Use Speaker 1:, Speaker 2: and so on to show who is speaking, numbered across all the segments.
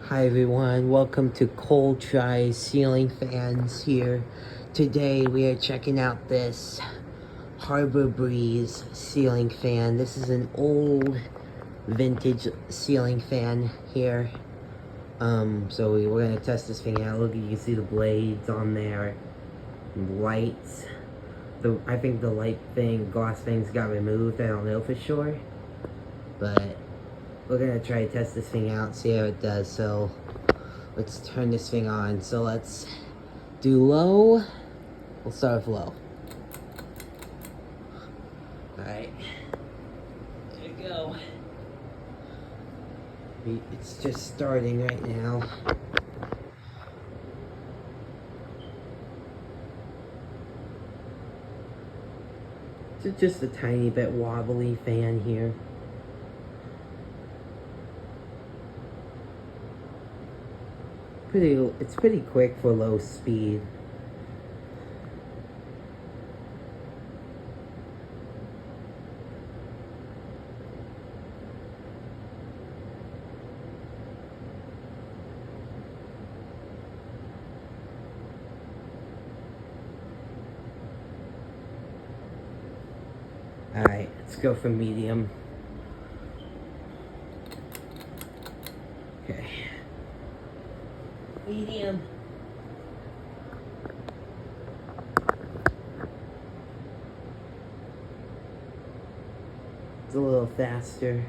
Speaker 1: Hi everyone, welcome to Cold Dry Ceiling Fans here. Today we are checking out this Harbor Breeze ceiling fan. This is an old vintage ceiling fan here. So we're gonna test this thing out. Look, you can see the blades on there, lights. I think the light thing, glass things got removed. I don't know for sure, but we're gonna try to test this thing out, see how it does. So let's turn this thing on. So let's do low. We'll start with low. Alright. There we go. It's just starting right now. It's just a tiny bit wobbly fan here. It's pretty quick for low speed. Alright, let's go for medium. Okay. Medium. It's a little faster.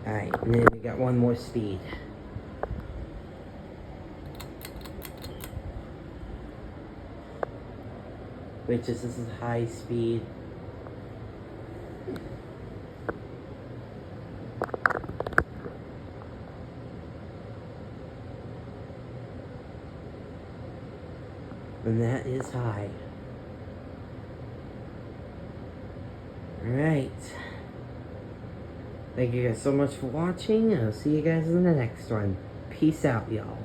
Speaker 1: Alright, and then we got one more speed. Which is, this is high speed. And that is high. Alright. Thank you guys so much for watching. I'll see you guys in the next one. Peace out, y'all.